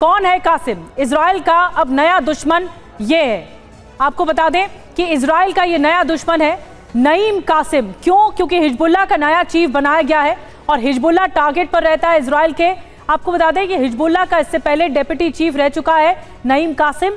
कौन है कासिम? इजराइल का अब नया दुश्मन ये है। आपको बता दें कि इजराइल का ये नया दुश्मन है नईम कासिम। क्यों? क्योंकि हिजबुल्लाह का नया चीफ बनाया गया है और हिजबुल्लाह टारगेट पर रहता है इजराइल के। आपको बता दें कि हिजबुल्लाह का इससे पहले डेप्यूटी चीफ रह चुका है नईम कासिम।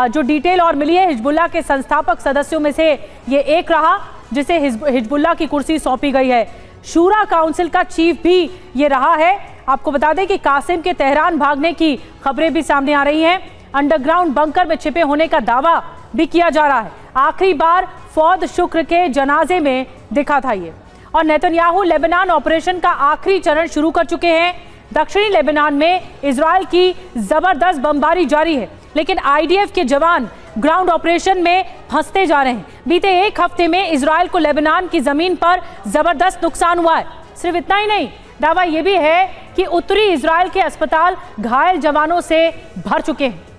जो डिटेल और मिली है, हिजबुल्लाह के संस्थापक सदस्यों में से ये एक रहा जिसे हिजबुल्लाह की कुर्सी सौंपी गई है। शूरा काउंसिल का चीफ भी ये रहा है। आपको बता दें कि कासिम के तेहरान भागने की खबरें भी सामने आ रही हैं। अंडरग्राउंड बंकर में छिपे होने का दावा भी किया जा रहा है। आखिरी बार फौद शुक्र के जनाजे में दिखा था ये। और नेतन्याहू लेबनान ऑपरेशन का आखिरी चरण शुरू कर चुके हैं। दक्षिणी लेबनान में इजराइल की जबरदस्त बमबारी जारी है, लेकिन आईडीएफ के जवान ग्राउंड ऑपरेशन में फंसते जा रहे हैं। बीते एक हफ्ते में इजराइल को लेबनान की जमीन पर जबरदस्त नुकसान हुआ है। सिर्फ इतना ही नहीं, दावा यह भी है कि उत्तरी इजराइल के अस्पताल घायल जवानों से भर चुके हैं।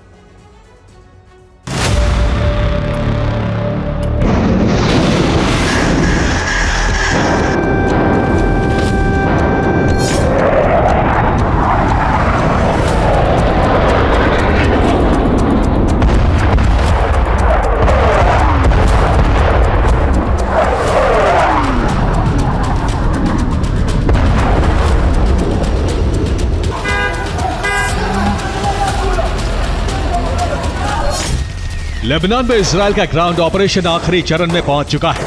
लेबनान में इजराइल का ग्राउंड ऑपरेशन आखिरी चरण में पहुंच चुका है,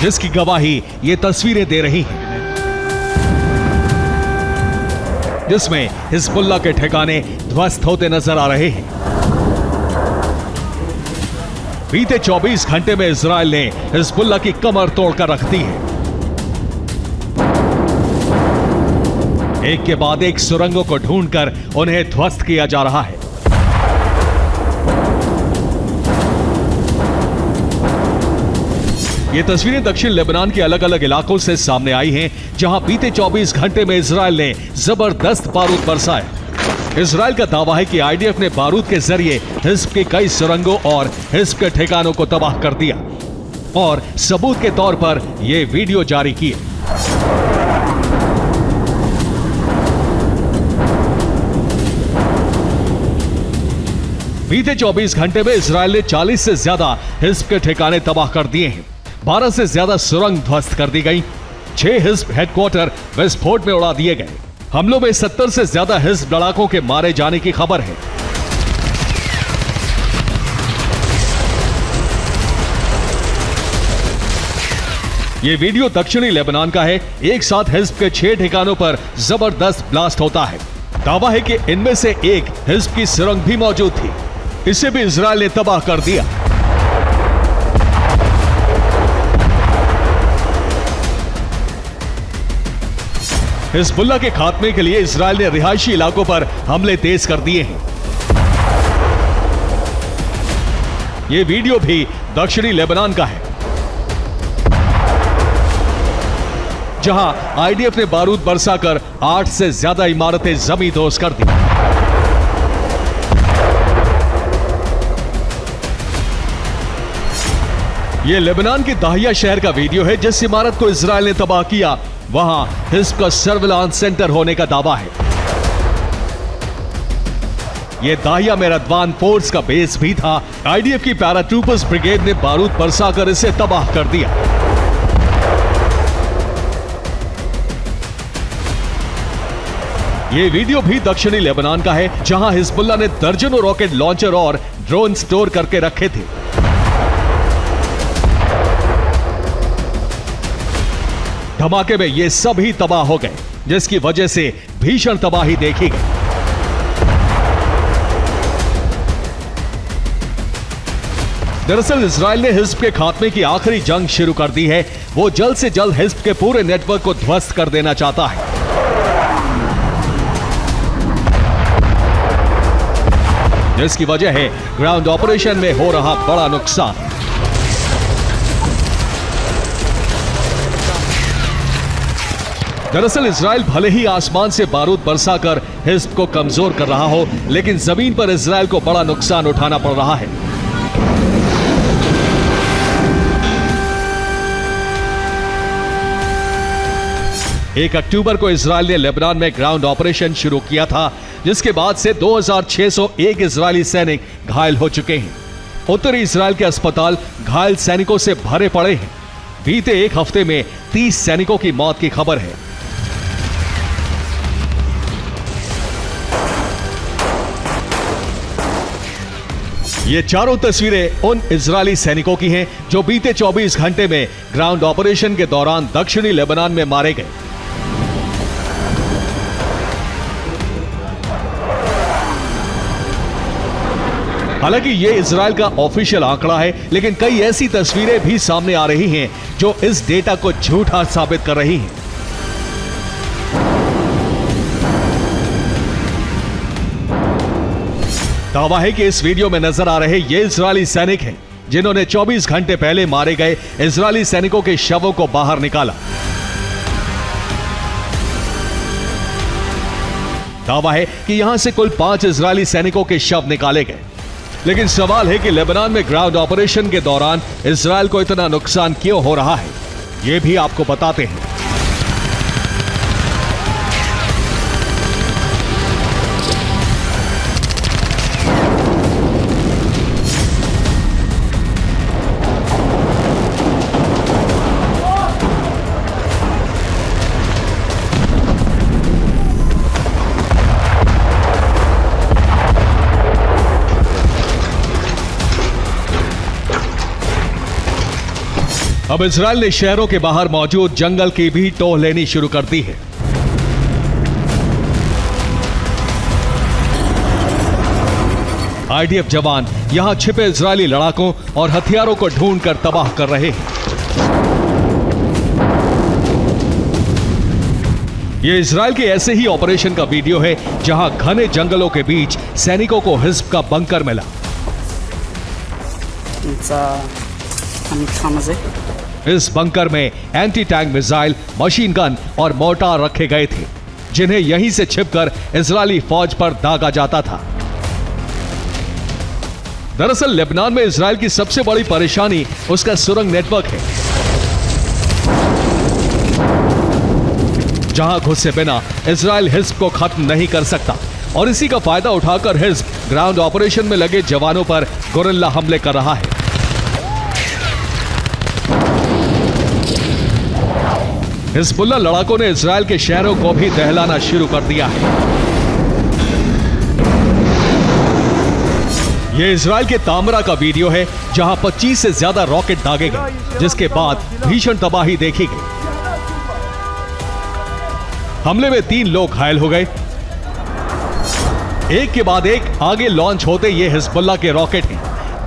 जिसकी गवाही ये तस्वीरें दे रही हैं, जिसमें हिजबुल्लाह के ठिकाने ध्वस्त होते नजर आ रहे हैं। बीते 24 घंटे में इजराइल ने हिजबुल्लाह की कमर तोड़कर रख दी है। एक के बाद एक सुरंगों को ढूंढकर उन्हें ध्वस्त किया जा रहा है। ये तस्वीरें दक्षिण लेबनान के अलग अलग इलाकों से सामने आई हैं, जहां बीते 24 घंटे में इजराइल ने जबरदस्त बारूद बरसाया। इजराइल का दावा है कि आईडीएफ ने बारूद के जरिए हिज्ब के कई सुरंगों और हिज्ब के ठिकानों को तबाह कर दिया और सबूत के तौर पर यह वीडियो जारी किए। बीते 24 घंटे में इजराइल ने 40 से ज्यादा हिज्ब के ठिकाने तबाह कर दिए हैं। 12 से ज्यादा सुरंग ध्वस्त कर दी गई। 6 हिज्ब हेडक्वार्टर विस्फोट में उड़ा दिए गए। हमलों में 70 से ज्यादा हिज्ब लड़ाकों के मारे जाने की खबर है। यह वीडियो दक्षिणी लेबनान का है। एक साथ हिज्ब के 6 ठिकानों पर जबरदस्त ब्लास्ट होता है। दावा है कि इनमें से एक हिज्ब की सुरंग भी मौजूद थी। इसे भी इजराइल ने तबाह कर दिया। हिजबुल्लाह के खात्मे के लिए इजराइल ने रिहायशी इलाकों पर हमले तेज कर दिए हैं। यह वीडियो भी दक्षिणी लेबनान का है, जहां आईडीएफ ने बारूद बरसाकर 8 से ज्यादा इमारतें जमींदोज कर दी। यह लेबनान के दाहिया शहर का वीडियो है। जिस इमारत को इजराइल ने तबाह किया, वहां हिज्ब का सर्विलांस सेंटर होने का दावा है। यह दाहिया में रदवान फोर्स का बेस भी था। आईडीएफ की पैराट्रूपर्स ब्रिगेड ने बारूद बरसाकर इसे तबाह कर दिया। यह वीडियो भी दक्षिणी लेबनान का है, जहां हिजबुल्लाह ने दर्जनों रॉकेट लॉन्चर और ड्रोन स्टोर करके रखे थे। धमाके में ये सभी तबाह हो गए, जिसकी वजह से भीषण तबाही देखी गई। दरअसल इजराइल ने हिज्ब के खात्मे की आखिरी जंग शुरू कर दी है। वो जल्द से जल्द हिज्ब के पूरे नेटवर्क को ध्वस्त कर देना चाहता है। जिसकी वजह है ग्राउंड ऑपरेशन में हो रहा बड़ा नुकसान। दरअसल इजराइल भले ही आसमान से बारूद बरसाकर हिज्ब को कमजोर कर रहा हो, लेकिन जमीन पर इजराइल को बड़ा नुकसान उठाना पड़ रहा है। 1 अक्टूबर को इजराइल ने लेबनान में ग्राउंड ऑपरेशन शुरू किया था, जिसके बाद से 2601 इजरायली सैनिक घायल हो चुके हैं। उत्तरी इजराइल के अस्पताल घायल सैनिकों से भरे पड़े हैं। बीते एक हफ्ते में 30 सैनिकों की मौत की खबर है। ये चारों तस्वीरें उन इजरायली सैनिकों की हैं जो बीते 24 घंटे में ग्राउंड ऑपरेशन के दौरान दक्षिणी लेबनान में मारे गए। हालांकि ये इजराइल का ऑफिशियल आंकड़ा है, लेकिन कई ऐसी तस्वीरें भी सामने आ रही हैं जो इस डेटा को झूठा साबित कर रही हैं। दावा है कि इस वीडियो में नजर आ रहे ये इजरायली सैनिक हैं जिन्होंने 24 घंटे पहले मारे गए इजरायली सैनिकों के शवों को बाहर निकाला। दावा है कि यहां से कुल 5 इजरायली सैनिकों के शव निकाले गए। लेकिन सवाल है कि लेबनान में ग्राउंड ऑपरेशन के दौरान इजराइल को इतना नुकसान क्यों हो रहा है, यह भी आपको बताते हैं। अब इजराइल ने शहरों के बाहर मौजूद जंगल की भी टोह लेनी शुरू कर दी है। आईडीएफ जवान यहां छिपे इजरायली लड़ाकों और हथियारों को ढूंढकर तबाह कर रहे हैं। यह इजराइल के ऐसे ही ऑपरेशन का वीडियो है जहां घने जंगलों के बीच सैनिकों को हिज़्ब का बंकर मिला। इस बंकर में anti tank missile, machine gun और मोर्टार रखे गए थे, जिन्हें यहीं से छिपकर इजरायली फौज पर दागा जाता था। दरअसल लेबनान में इजराइल की सबसे बड़ी परेशानी उसका सुरंग नेटवर्क है, जहां घुसे बिना इजराइल हिज़्ब को खत्म नहीं कर सकता और इसी का फायदा उठाकर हिज़्ब ग्राउंड ऑपरेशन में लगे जवानों पर गोरिल्ला हमले कर रहा है। हिज़्बुल्लाह लड़ाकों ने इजराइल के शहरों को भी दहलाना शुरू कर दिया है। यह इजराइल के तामरा का वीडियो है जहां 25 से ज्यादा रॉकेट दागे गए, जिसके बाद भीषण तबाही देखी गई। हमले में 3 लोग घायल हो गए। एक के बाद एक आगे लॉन्च होते ये हिज़्बुल्लाह के रॉकेट हैं।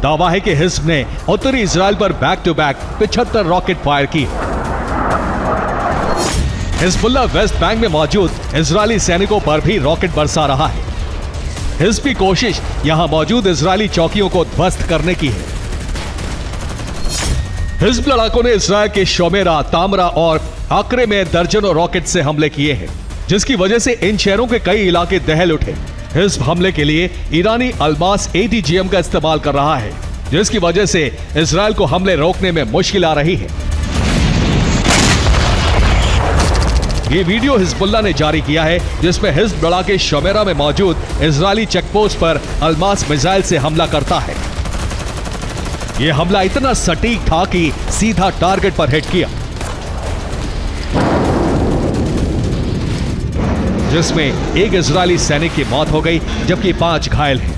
दावा है कि हिज़्ब ने उत्तरी इजराइल पर back to back 75 rocket fire किए। हिज़्बुल्लाह वेस्ट बैंक में मौजूद इजरायली सैनिकों पर भी रॉकेट बरसा रहा है। हिज़्ब की कोशिश यहां मौजूद इजरायली चौकियों को ध्वस्त करने की है। हिज़्ब लड़ाकों ने इजरायल के शोमेरा, तामरा और आकरे में दर्जनों रॉकेट से हमले किए हैं, जिसकी वजह से इन शहरों के कई इलाके दहल उठे। हिज़्ब हमले के लिए ईरानी अल्मास ATGM का इस्तेमाल कर रहा है, जिसकी वजह से इजरायल को हमले रोकने में मुश्किल आ रही है। ये वीडियो हिज़्बुल्लाह ने जारी किया है, जिसमें हिज़्ब लड़ाके शोमेरा में मौजूद इजरायली चेकपोस्ट पर अल्मास मिसाइल से हमला करता है। यह हमला इतना सटीक था कि सीधा टारगेट पर हिट किया, जिसमें एक इजरायली सैनिक की मौत हो गई जबकि 5 घायल हैं।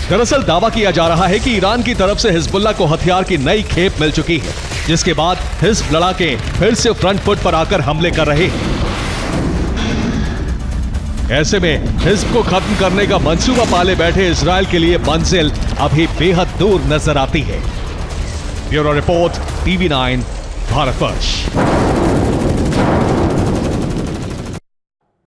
दरअसल दावा किया जा रहा है कि ईरान की तरफ से हिज़्बुल्लाह को हथियार की नई खेप मिल चुकी है, जिसके बाद हिज़्ब लड़ाके फिर से फ्रंट फुट पर आकर हमले कर रहे हैं। ऐसे में हिज़्ब को खत्म करने का मंसूबा पाले बैठे इजरायल के लिए मंजिल अभी बेहद दूर नजर आती है। Bureau report, TV9, Bharatvarsh.